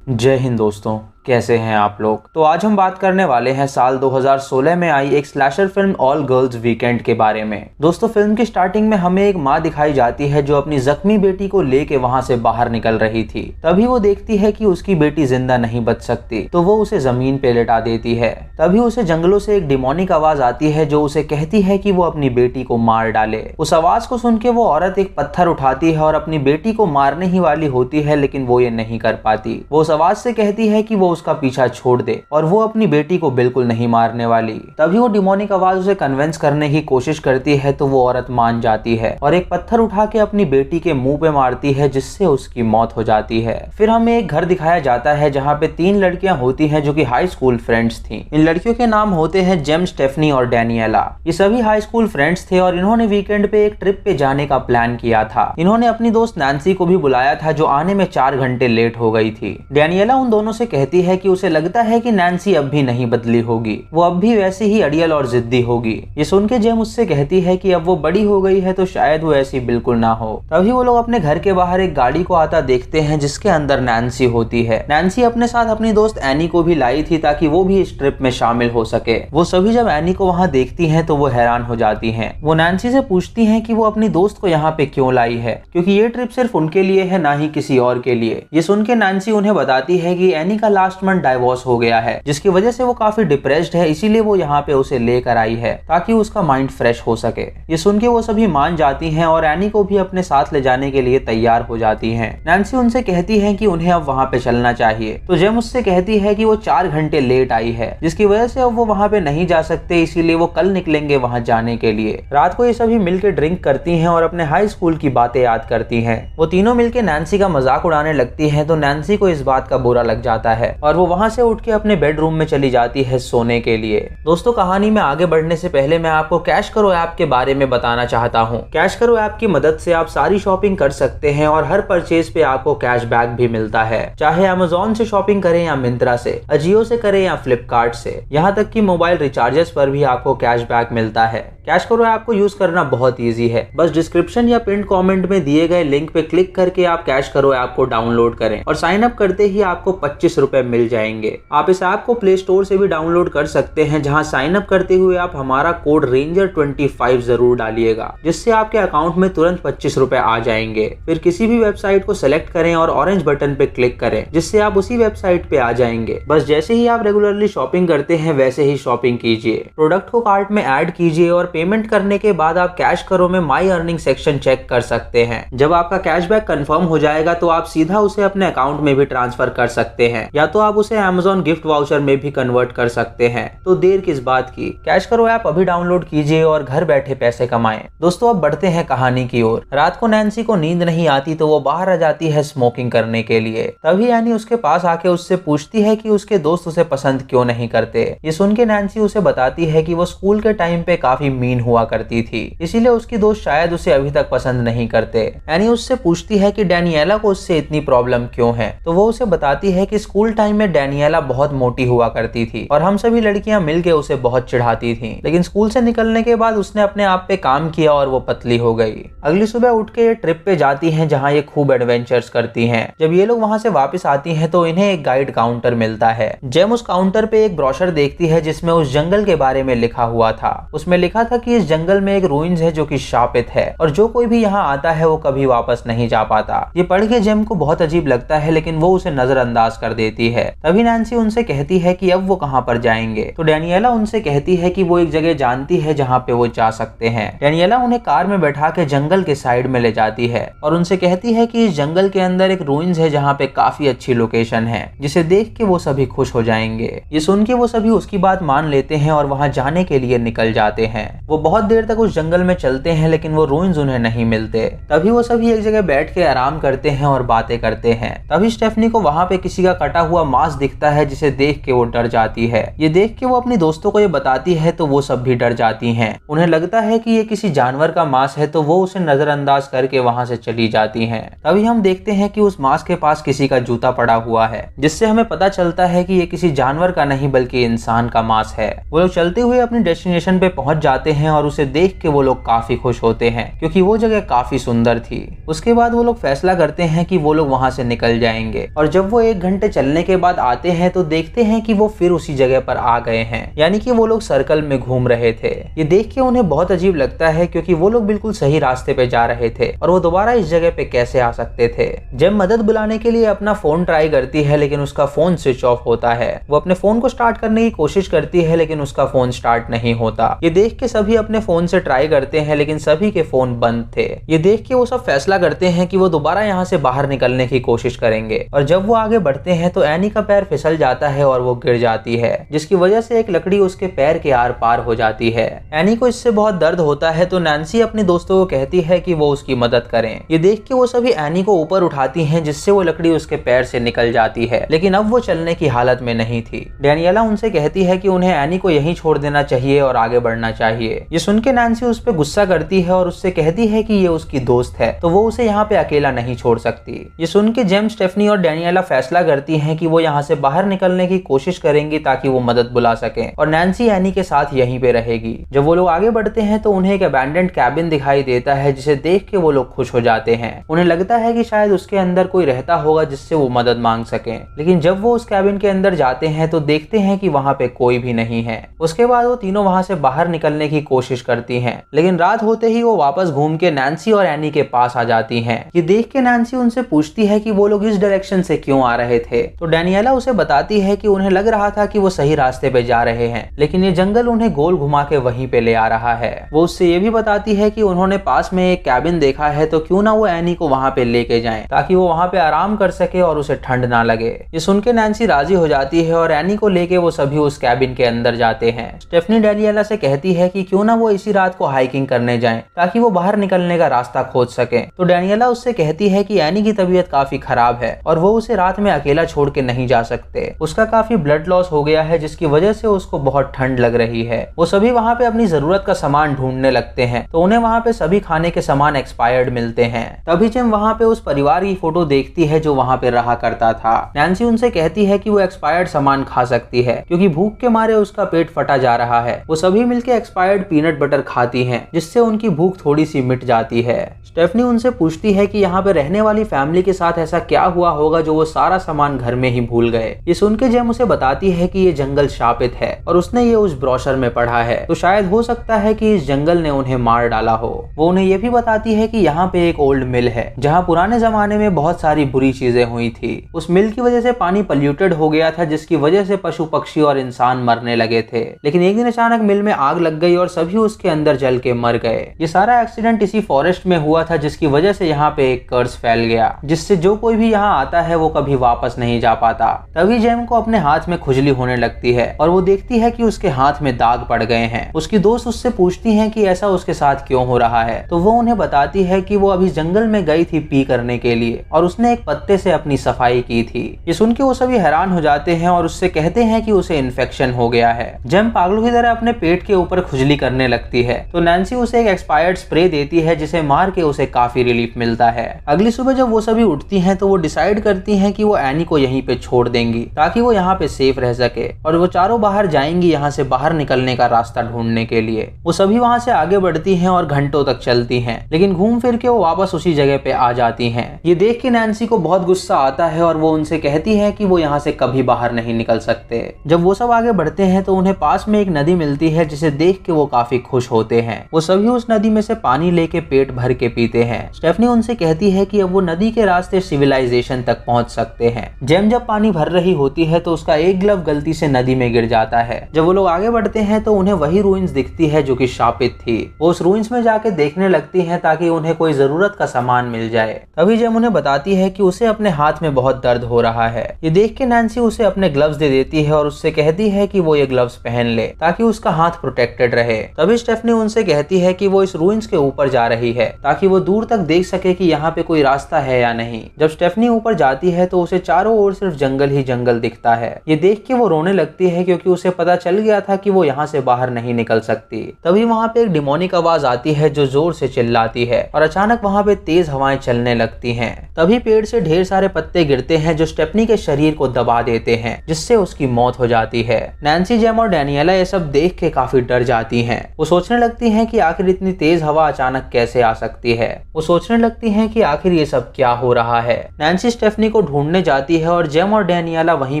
जय हिंद दोस्तों, कैसे हैं आप लोग। तो आज हम बात करने वाले हैं साल 2016 में आई एक slasher film all girls weekend के बारे में। दोस्तों, फिल्म की स्टार्टिंग में हमें एक माँ दिखाई जाती है जो अपनी जख्मी बेटी को लेके वहां से बाहर निकल रही थी। तभी वो देखती है कि उसकी बेटी जिंदा नहीं बच सकती, तो वो उसे जमीन पे लेटा देती है। तभी उसे जंगलों से एक डिमोनिक आवाज आती है जो उसे कहती है कि वो अपनी बेटी को मार डाले। उस आवाज को सुन के वो औरत एक पत्थर उठाती है और अपनी बेटी को मारने ही वाली होती है, लेकिन वो ये नहीं कर पाती। वो उस आवाज से कहती है कि वो उसका पीछा छोड़ दे और वो अपनी बेटी को बिल्कुल नहीं मारने वाली। तभी वो डिमोनिक आवाज उसे कन्विंस करने की कोशिश करती है, तो वो औरत मान जाती है और एक पत्थर उठा के अपनी बेटी के मुंह पे मारती है, जिससे उसकी मौत हो जाती है। फिर हमें एक घर दिखाया जाता है जहाँ पे 3 लड़कियां होती हैं जो कि हाई स्कूल फ्रेंड्स थी। इन लड़कियों के नाम होते हैं जेम, स्टेफनी और डैनियला। ये सभी हाई स्कूल फ्रेंड्स थे और इन्होंने वीकेंड पे एक ट्रिप पे जाने का प्लान किया था। इन्होंने अपनी दोस्त नैन्सी को भी बुलाया था जो आने में 4 घंटे लेट हो गई थी। डैनियला उन दोनों से कहती है कि उसे लगता है कि नैन्सी अब भी नहीं बदली होगी, वो अब भी वैसी ही अड़ियल और जिद्दी होगी। ये सुन के जेम उससे कहती है कि अब वो बड़ी हो गई है तो शायद वो ऐसी बिल्कुल ना हो। तभी वो लोग अपने घर के बाहर एक गाड़ी को आता देखते हैं जिसके अंदर नैन्सी होती है। नैन्सी अपने साथ अपनी दोस्त एनी को भी लाई थी ताकि वो भी इस ट्रिप में शामिल हो सके। वो सभी जब एनी को वहाँ देखती हैं तो वो हैरान हो जाती हैं। वो नैन्सी से पूछती हैं कि वो अपनी दोस्त को यहाँ पे क्यों लाई है, क्योंकि ये ट्रिप सिर्फ उनके लिए है, ना ही किसी और के लिए। ये सुन के नैन्सी उन्हें बताती है कि एनी का लास्ट मंथ डाइवोर्स हो गया है, जिसकी वजह से वो काफी डिप्रेस्ड है, इसीलिए वो यहाँ पे उसे लेकर आई है ताकि उसका माइंड फ्रेश हो सके। ये सुन के वो सभी मान जाती हैं और एनी को भी अपने साथ ले जाने के लिए तैयार हो जाती हैं। नैन्सी उनसे कहती है कि उन्हें अब वहाँ पे चलना चाहिए, तो जेम उससे कहती है कि वो 4 घंटे लेट आई है, जिसकी वजह से अब वो वहाँ पे नहीं जा सकते, इसीलिए वो कल निकलेंगे वहाँ जाने के लिए। रात को ये सभी मिलकर ड्रिंक करती हैं और अपने हाई स्कूल की बातें याद करती हैं। वो तीनों मिलकर नैन्सी का मजाक उड़ाने लगती हैं, तो नैन्सी को इस बात का बुरा लग जाता है और वो वहाँ से उठ के अपने बेडरूम में चली जाती है सोने के लिए। दोस्तों, कहानी में आगे बढ़ने से पहले मैं आपको कैश करो ऐप के बारे में बताना चाहता हूँ। कैश करो ऐप की मदद से आप सारी शॉपिंग कर सकते हैं और हर परचेज पे आपको कैशबैक भी मिलता है, चाहे अमेज़न से शॉपिंग करें या मिंत्रा से, अजियो से करें या फ्लिपकार्ट से। यहाँ तक कि मोबाइल रिचार्जेस पर भी आपको कैशबैक मिलता है। कैश करो ऐप को यूज करना बहुत ईजी है। बस डिस्क्रिप्शन या पिन कमेंट में दिए गए लिंक पे क्लिक करके आप कैश करो ऐप को डाउनलोड करें और साइन अप करते ही आपको 25 रुपए मिल जाएंगे। आप इस ऐप को प्ले स्टोर से भी डाउनलोड कर सकते हैं, जहां साइन अप करते हुए आप हमारा कोड रेंजर25 जरूर डालिएगा, जिससे आपके अकाउंट में तुरंत 25 रुपए आ जाएंगे। फिर किसी भी वेबसाइट को सिलेक्ट करें और ऑरेंज बटन पे क्लिक करें, जिससे आप उसी वेबसाइट पे आ जाएंगे। बस जैसे ही आप रेगुलरली शॉपिंग करते हैं वैसे ही शॉपिंग कीजिए, प्रोडक्ट को कार्ट में ऐड कीजिए और पेमेंट करने के बाद आप कैश करो में माई अर्निंग सेक्शन चेक कर सकते हैं। जब आपका कैशबैक कंफर्म हो जाएगा तो आप सीधा उसे अपने अकाउंट में भी ट्रांसफर कर सकते हैं, या तो आप उसे अमेज़न गिफ्ट वाउचर में भी कन्वर्ट कर सकते हैं। तो देर किस बात की, कैश करो ऐप अभी डाउनलोड कीजिए और घर बैठे पैसे कमाएं। दोस्तों, अब बढ़ते हैं कहानी की ओर। रात को नैन्सी को नींद नहीं आती तो वो बाहर आ जाती है स्मोकिंग करने के लिए। तभी एनी उसके पास आके उससे पूछती है कि उसके दोस्त उसे पसंद क्यों नहीं करते। ये सुन के नैन्सी उसे बताती है कि वो स्कूल के टाइम पे काफी मीन हुआ करती थी, इसीलिए उसकी दोस्त शायद उसे अभी तक पसंद नहीं करते। एनी उससे पूछती है कि डैनियला को उससे इतनी प्रॉब्लम क्यों है, तो वो उसे बताती है कि स्कूल टाइम में डैनियला बहुत मोटी हुआ करती थी और हम सभी लड़कियां मिलके उसे बहुत चिढ़ाती थी, लेकिन स्कूल से निकलने के बाद उसने अपने आप पे काम किया और वो पतली हो गई। अगली सुबह उठ के ये ट्रिप पे जाती हैं जहाँ ये खूब एडवेंचर्स करती हैं। जब ये लोग वहाँ से वापस आती हैं तो इन्हें एक गाइड काउंटर मिलता है। जेम उस काउंटर पे एक ब्रोशर देखती है जिसमें उस जंगल के बारे में लिखा हुआ था। उसमें लिखा था कि इस जंगल में एक रूइंस है जो कि शापित है और जो कोई भी यहाँ आता है वो कभी वापस नहीं जा पाता। ये पढ़ के जेम को बहुत अजीब लगता है, लेकिन वो उसे नजरअंदाज कर देती है। तभी नैन्सी उनसे कहती है कि अब वो कहाँ पर जाएंगे, तो डैनियला उनसे कहती है कि वो एक जगह जानती है जहाँ पे वो जा सकते हैं। डैनियला उन्हें कार में बैठा के जंगल के साइड में ले जाती है और उनसे कहती है कि इस जंगल के अंदर एक रूइंस है जहाँ पे काफी अच्छी लोकेशन है, जिसे देख के वो सभी खुश हो जाएंगे। ये सुन के वो सभी उसकी बात मान लेते हैं और वहाँ जाने के लिए निकल जाते हैं। वो बहुत देर तक उस जंगल में चलते हैं, लेकिन वो रूइंस उन्हें नहीं मिलते। तभी वो सभी एक जगह बैठ के आराम करते हैं और बातें करते हैं। तभी स्टेफनी को वहाँ पे किसी का कटा हुआ मांस दिखता है, जिसे देख के वो डर जाती है। ये देख के वो अपनी दोस्तों को ये बताती है तो वो सब भी डर जाती हैं। उन्हें लगता है कि ये किसी जानवर का मांस है, तो वो उसे नजरअंदाज करके वहाँ से चली जाती हैं। तभी हम देखते हैं कि उस मांस के पास किसी का जूता पड़ा हुआ है, जिससे हमें पता चलता है कि ये किसी जानवर का नहीं बल्कि इंसान का मांस है। वो लोग चलते हुए अपनी डेस्टिनेशन पे पहुंच जाते जाते हैं और उसे देख के वो लोग काफी खुश होते हैं क्योंकि वो जगह काफी सुंदर थी। उसके बाद वो लोग फैसला करते हैं कि वो लोग वहां से निकल जाएंगे और जब वो 1 घंटे चलने के बाद आते हैं तो देखते हैं कि वो फिर उसी जगह पर आ गए हैं, यानी कि वो लोग सर्कल में घूम रहे थे। ये देख के उन्हें बहुत अजीब लगता है क्योंकि वो लोग बिल्कुल सही रास्ते पे जा रहे थे और वो दोबारा इस जगह पे कैसे आ सकते थे। जेम मदद बुलाने के लिए अपना फोन ट्राई करती है लेकिन उसका फोन स्विच ऑफ होता है। वो अपने फोन को स्टार्ट करने की कोशिश करती है लेकिन उसका फोन स्टार्ट नहीं होता। ये देख के सभी अपने फोन से ट्राई करते हैं लेकिन सभी के फोन बंद थे। ये देख के वो सब फैसला करते हैं कि वो दोबारा यहाँ से बाहर निकलने की कोशिश करेंगे और जब वो आगे बढ़ते हैं तो एनी का पैर फिसल जाता है और वो गिर जाती है, जिसकी वजह से एक लकड़ी उसके पैर के आर पार हो जाती है। एनी को इससे बहुत दर्द होता है तो नैन्सी अपने दोस्तों को कहती है कि वो उसकी मदद करें। ये देख के वो सभी एनी को ऊपर उठाती हैं जिससे वो लकड़ी उसके पैर से निकल जाती है, लेकिन अब वो चलने की हालत में नहीं थी। डेनियला उनसे कहती है कि उन्हें एनी को यहीं छोड़ देना चाहिए और आगे बढ़ना चाहिए। ये सुन के नैन्सी उस पर गुस्सा करती है और उससे कहती है कि ये उसकी दोस्त है तो वो उसे यहाँ पे अकेला नहीं छोड़ सकती। ये सुन के जेम, स्टेफनी और डेनियला फैसला करती हैं कि वो यहाँ से बाहर निकलने की कोशिश करेंगी ताकि वो मदद बुला सकें और नैन्सी एनी के साथ यहीं पे रहेगी। जब वो लोग आगे बढ़ते हैं तो उन्हें एक अबैंडन्ड कैबिन दिखाई देता है जिसे देख के वो लोग खुश हो जाते हैं। उन्हें लगता है कि शायद उसके अंदर कोई रहता होगा जिससे वो मदद मांग सकें, लेकिन जब वो उस कैबिन के अंदर जाते हैं तो देखते हैं कि वहाँ पे कोई भी नहीं है। उसके बाद वो तीनों वहाँ से बाहर निकलने की कोशिश करती हैं, लेकिन रात होते ही वो वापस घूम के नैन्सी और एनी के पास आ जाती हैं। ये देख के नैन्सी उनसे पूछती है कि वो लोग इस डायरेक्शन से क्यों आ रहे थे, तो डेनियला उसे बताती है कि उन्हें लग रहा था कि वो सही रास्ते पे जा रहे हैं, लेकिन ये जंगल उन्हें गोल घुमा के वहीं पे ले आ रहा है। वो उससे ये भी बताती है कि उन्होंने पास में एक कैबिन देखा है तो क्यों ना वो एनी को वहाँ पे लेके जाएं ताकि वो वहाँ पे आराम कर सके और उसे ठंड ना लगे। ये सुन के नैन्सी राजी हो जाती है और एनी को लेके वो सभी उस कैबिन के अंदर जाते हैं। स्टेफनी डेनियला से कहती है कि क्यों ना वो इसी रात को हाइकिंग करने जाएं ताकि वो बाहर निकलने का रास्ता खोज सके। तो डेनियला उससे कहती है कि एनी की तबीयत काफी खराब है और वो उसे रात में अकेला छोड़ के नहीं जा सकते। उसका काफी ब्लड लॉस हो गया है जिसकी वजह से उसको बहुत ठंड लग रही है। वो सभी वहाँ पे अपनी जरूरत का सामान ढूंढने लगते हैं तो उन्हें वहाँ पे सभी खाने के सामान एक्सपायर्ड मिलते हैं। तभी जेम वहाँ पे उस परिवार की फोटो देखती है जो वहाँ पे रहा करता था। नैन्सी उनसे कहती है कि वो एक्सपायर्ड सामान खा सकती है क्योंकि भूख के मारे उसका पेट फटा जा रहा है। वो सभी मिलके एक्सपायर्ड पीनट बटर खाती हैं जिससे उनकी भूख थोड़ी सी मिट जाती है। स्टेफनी उनसे पूछती है कि यहाँ पे रहने वाली फैमिली के साथ ऐसा क्या हुआ होगा जो वो सारा सामान घर में ही भूल गए। ये सुन के जेम उसे बताती है कि ये जंगल शापित है और उसने ये उस ब्रोशर में पढ़ा है, तो शायद हो सकता है कि इस जंगल ने उन्हें मार डाला हो। वो उन्हें ये भी बताती है कि यहाँ पे एक ओल्ड मिल है जहाँ पुराने जमाने में बहुत सारी बुरी चीजें हुई थी। उस मिल की वजह से पानी पल्यूटेड हो गया था जिसकी वजह से पशु पक्षी और इंसान मरने लगे थे, लेकिन एक दिन अचानक मिल में आग लग गई और सभी उसके अंदर जल के मर गए। ये सारा एक्सीडेंट इसी फॉरेस्ट में हुआ था जिसकी वजह से यहाँ पे एक कर्स फैल गया जिससे जो कोई भी यहाँ आता है वो कभी वापस नहीं जा पाता। तभी जेम को अपने हाथ में खुजली होने लगती है और वो देखती है कि उसके हाथ में दाग पड़ गए हैं। उसकी दोस्त उससे पूछती है कि ऐसा उसके साथ क्यों हो रहा है, तो वो उन्हें बताती है कि वो अभी जंगल में गई थी पी करने के लिए और उसने एक पत्ते से अपनी सफाई की थी। ये सुन के वो सभी हैरान हो जाते हैं और उससे कहते हैं कि उसे इन्फेक्शन हो गया है। जेम पागलों की तरह अपने पेट के ऊपर खुजली करने लगती है तो नैन्सी उसे एक एक्सपायर्ड स्प्रे देती है जिसे मार के उसे काफी रिलीफ मिलता है। अगली सुबह जब वो सभी उठती हैं तो वो डिसाइड करती हैं कि वो एनी को यहीं पे छोड़ देंगी ताकि वो यहाँ पे सेफ रह सके और वो चारों बाहर जाएंगी यहाँ से बाहर निकलने का रास्ता ढूंढने के लिए। वो सभी वहाँ से आगे बढ़ती हैं और घंटों तक चलती हैं, लेकिन घूम फिर के वो वापस उसी जगह पे आ जाती हैं। ये देख के नैन्सी को बहुत गुस्सा आता है और वो उनसे कहती है कि वो यहाँ से कभी बाहर नहीं निकल सकते। जब वो सब आगे बढ़ते हैं तो उन्हें पास में एक नदी मिलती है जिसे देख के वो काफी खुश होते हैं। वो सभी उस नदी में से पानी लेके पेट भर के पीते हैं। स्टेफनी उनसे कहती है कि अब वो नदी के रास्ते सिविलाइजेशन तक पहुंच सकते हैं। जेम जब पानी भर रही होती है तो उसका एक ग्लव गलती से नदी में गिर जाता है। जब वो लोग आगे बढ़ते हैं तो उन्हें वही रूइंस दिखती है जो कि शापित थी। वो उस रूइंस में जाके देखने लगती हैं ताकि उन्हें कोई जरूरत का सामान मिल जाए। तभी जेम उन्हें बताती है कि उसे अपने हाथ में बहुत दर्द हो रहा है। ये देख के नैन्सी उसे अपने ग्लव्स दे देती है और उससे कहती है कि वो ये ग्लव्स पहन ले ताकि उसका हाथ प्रोटेक्टेड रहे। तभी स्टेफनी उनसे कहती है कि वो इस रूइंस के ऊपर जा रही है ताकि वो दूर तक देख सके कि यहाँ पे कोई रास्ता है या नहीं। जब स्टेफनी ऊपर जाती है तो उसे चारों ओर सिर्फ जंगल ही जंगल दिखता है। ये देख के वो रोने लगती है क्योंकि उसे पता चल गया था कि वो यहाँ से बाहर नहीं निकल सकती। तभी वहाँ पे एक डिमोनिक आवाज आती है जो जोर से चिल्लाती है और अचानक वहाँ पे तेज हवाएं चलने लगती हैं। तभी पेड़ से ढेर सारे पत्ते गिरते हैं जो स्टेफनी के शरीर को दबा देते हैं जिससे उसकी मौत हो जाती है। नैन्सी, जेम और डेनियला ये सब देख के काफी डर जाती लगती हैं। वो सोचने लगती हैं कि आखिर इतनी तेज हवा अचानक कैसे आ सकती है। वो सोचने लगती हैं कि आखिर ये सब क्या हो रहा है। नैन्सी स्टेफनी को ढूंढने जाती है और जेम और डैनियला वहीं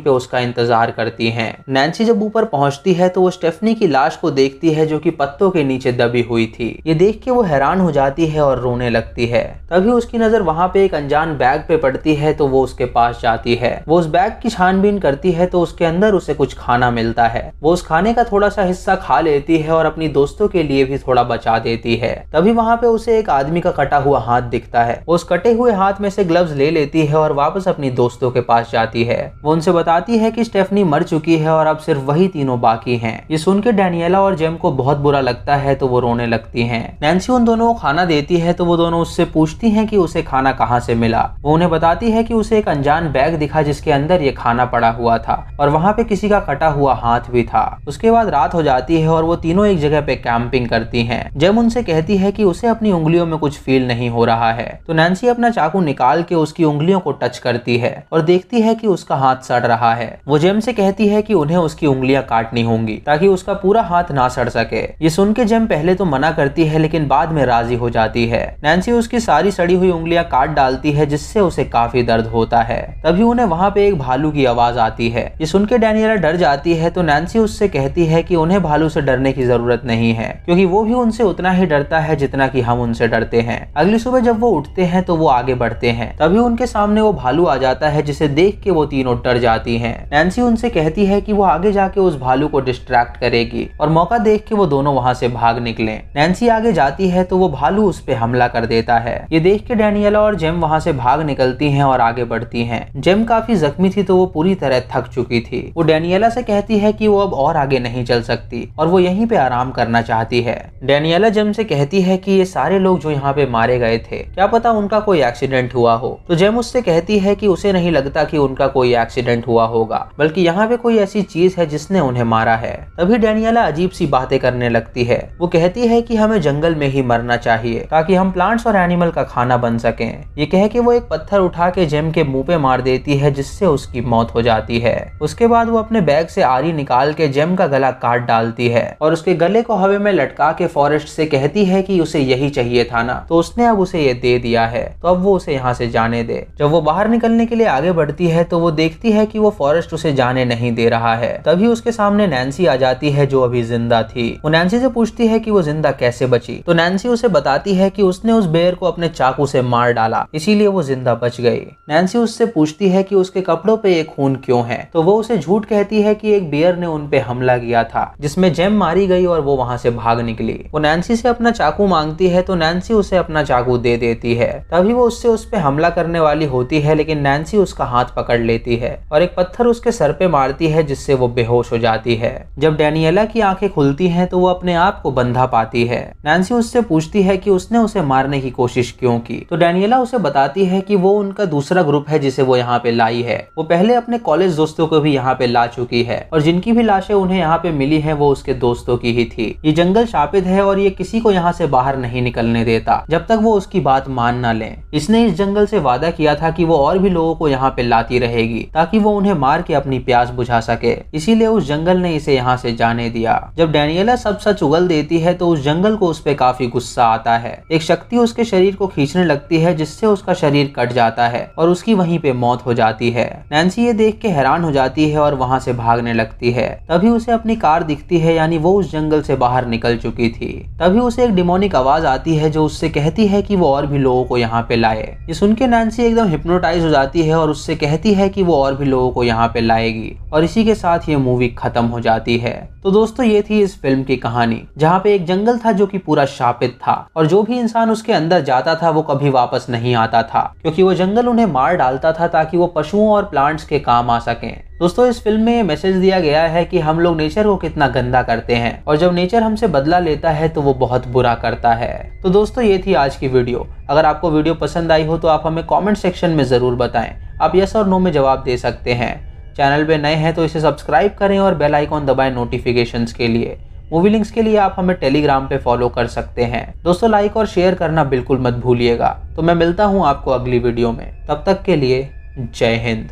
पे उसका इंतजार करती हैं। नैन्सी जब ऊपर पहुंचती है तो वो स्टेफनी की लाश को देखती है जो कि पत्तों के नीचे दबी हुई थी। ये देख के वो हैरान हो जाती है और रोने लगती है। तभी उसकी नजर वहाँ पे एक अनजान बैग पे पड़ती है तो वो उसके पास जाती है। वो उस बैग की छानबीन करती है तो उसके अंदर उसे कुछ खाना मिलता है। वो उस खाने का थोड़ा सा हिस्सा खा लेती है और अपनी दोस्तों के लिए भी थोड़ा बचा देती है। तभी वहाँ पे उसे एक आदमी का कटा हुआ हाथ दिखता है। वो उस कटे हुए हाथ में से ग्लव्स ले लेती है और वापस अपनी दोस्तों के पास जाती है। वो उनसे बताती है कि स्टेफनी मर चुकी है और अब सिर्फ वही तीनों बाकी हैं। ये सुन के डैनियला और जेम को बहुत बुरा लगता है तो वो रोने लगती हैं। नैन्सी उन दोनों को खाना देती है तो वो दोनों उससे पूछती हैं कि उसे खाना कहाँ से मिला। वो उन्हें बताती है कि उसे एक अनजान बैग दिखा जिसके अंदर ये खाना पड़ा हुआ था और वहाँ पे किसी का कटा हुआ हाथ भी था। उसके बाद रात हो जाती है और वो तीनों एक जगह पे कैंपिंग करती हैं। जेम उनसे कहती है कि उसे अपनी उंगलियों में कुछ फील नहीं हो रहा है तो नैन्सी अपना चाकू निकाल के उसकी उंगलियों को टच करती है और देखती है कि उसका हाथ सड़ रहा है। वो जेम से कहती है कि उन्हें उसकी उंगलियां काटनी होंगी ताकि उसका पूरा हाथ ना सड़ सके। ये सुन के जेम पहले तो मना करती है लेकिन बाद में राजी हो जाती है। नैन्सी उसकी सारी सड़ी हुई उंगलियां काट डालती है जिससे उसे काफी दर्द होता है। तभी उन्हें वहाँ पे एक भालू की आवाज आती है। ये सुन के डैनियला डर जाती है तो नैन्सी उससे कहती है कि उन्हें भालू से डरने की जरूरत नहीं है क्योंकि वो भी उनसे उतना ही डरता है जितना कि हम उनसे डरते हैं। अगली सुबह जब वो उठते हैं तो वो आगे बढ़ते हैं। तभी उनके सामने वो भालू आ जाता है जिसे देख के वो तीनों डर जाती हैं। नैन्सी उनसे कहती है कि वो आगे जाके उस भालू को डिस्ट्रैक्ट करेगी और मौका देख के वो दोनों वहाँ से भाग निकले। नैन्सी आगे जाती है तो वो भालू उस पे हमला कर देता है। ये देख के डैनियला और जेम वहाँ से भाग निकलती हैं और आगे बढ़ती हैं। जेम काफी जख्मी थी तो वो पूरी तरह थक चुकी थी। वो डैनियला से कहती है कि वो अब और आगे नहीं चल सकती और वो यहीं पे आराम करना चाहती है। डैनियला जेम से कहती है कि ये सारे लोग जो यहाँ पे मारे गए थे क्या पता उनका कोई एक्सीडेंट हुआ हो। तो जेम उससे कहती है कि उसे नहीं लगता कि उनका कोई एक्सीडेंट हुआ होगा बल्कि यहाँ पे कोई ऐसी चीज है जिसने उन्हें मारा है। तभी डैनियला अजीब सी बातें करने लगती है। वो कहती है कि हमें जंगल में ही मरना चाहिए ताकि हम प्लांट्स और एनिमल का खाना बन सकें। ये कह के वो एक पत्थर उठा के जेम के मुंह पे मार देती है जिससे उसकी मौत हो जाती है। उसके बाद वो अपने बैग से आरी निकाल के जेम का गला काट डालती है और उसके गले को हवा में लटका के फॉरेस्ट से कहती है कि उसे यही चाहिए था ना, तो उसने अब उसे ये दे दिया है तो अब वो उसे यहाँ से जाने दे। जब वो बाहर निकलने के लिए आगे बढ़ती है तो वो देखती है कि वो फॉरेस्ट उसे जाने नहीं दे रहा है। तभी उसके सामने नैन्सी आ जाती है जो अभी जिंदा थी। वो नैन्सी से पूछती है कि वो जिंदा कैसे बची तो नैन्सी उसे बताती है कि उसने उस बेर को अपने चाकू से मार डाला इसीलिए वो जिंदा बच गई। नैन्सी उससे पूछती है कि उसके कपड़ों पे ये खून क्यों है तो वो उसे झूठ कहती है कि एक बेयर ने उन पे हमला किया था जिसमें जेम मारी गई और वो वहाँ से भाग निकली। वो नैन्सी से अपना चाकू मांगती है तो नैन्सी उसे अपना चाकू दे देती है। तभी वो उससे उस पे हमला करने वाली होती है लेकिन नैन्सी उसका हाथ पकड़ लेती है और एक पत्थर उसके सर पे मारती है जिससे वो बेहोश हो जाती है। जब डैनियला की आंखें खुलती हैं तो वो अपने आप को बंधा पाती है। नैन्सी उससे पूछती है कि उसने उसे मारने की कोशिश क्यों की तो डैनियला उसे बताती है कि वो उनका दूसरा ग्रुप है जिसे वो यहाँ पे लाई है। वो पहले अपने कॉलेज दोस्तों को भी यहाँ पे ला चुकी है और जिनकी भी लाशें उन्हें यहाँ पे मिली है वो उसके दोस्तों की ही थी। ये जंगल शापित है और ये किसी को यहाँ से बाहर नहीं निकलने देता जब तक वो उसकी बात मान ना ले। इसने इस जंगल से वादा किया था कि वो और भी लोगों को यहाँ पे लाती रहेगी ताकि वो उन्हें मार के अपनी प्यास बुझा सके, इसीलिए उस जंगल ने इसे यहाँ से जाने दिया। जब डैनियला सब सच उगल देती है तो उस जंगल को उस पे काफी गुस्सा आता है। एक शक्ति उसके शरीर को खींचने लगती है जिससे उसका शरीर कट जाता है और उसकी वहीं पे मौत हो जाती है। नैन्सी ये देख के हैरान हो जाती है और वहाँ से भागने लगती है। तभी उसे अपनी कार दिखती है यानी वो उस जंगल से बाहर निकल चुकी थी। तभी उसे एक डिमोनिक आवाज आती है जो उससे कहती है कि वो और भी लोगों को यहाँ पे लाए। ये सुन के नैन्सी एकदम हिप्नोटाइज हो जाती है और उससे कहती है कि वो और भी लोगों को यहाँ पे लाएगी और इसी के साथ ये मूवी खत्म हो जाती है। तो दोस्तों ये थी इस फिल्म की कहानी जहाँ पे एक जंगल था जो कि पूरा शापित था और जो भी इंसान उसके अंदर जाता था वो कभी वापस नहीं आता था क्योंकि वो जंगल उन्हें मार डालता था ताकि वो पशुओं और प्लांट्स के काम आ सकें। दोस्तों इस फिल्म में मैसेज दिया गया है कि हम लोग नेचर को कितना गंदा करते हैं और जब नेचर हमसे बदला लेता है तो वो बहुत बुरा करता है। तो दोस्तों ये थी आज की वीडियो। अगर आपको वीडियो पसंद आई हो तो आप हमें कमेंट सेक्शन में ज़रूर बताएं। आप यस और नो में जवाब दे सकते हैं। चैनल पे नए हैं तो इसे सब्सक्राइब करें और बेल आइकॉन दबाएं नोटिफिकेशंस के लिए। मूवी लिंक्स के लिए आप हमें टेलीग्राम पे फॉलो कर सकते हैं। दोस्तों लाइक और शेयर करना बिल्कुल मत भूलिएगा। तो मैं मिलता हूँ आपको अगली वीडियो में, तब तक के लिए जय हिंद।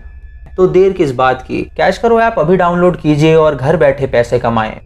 तो देर किस बात की, कैश करो ऐप अभी डाउनलोड कीजिए और घर बैठे पैसे कमाएं।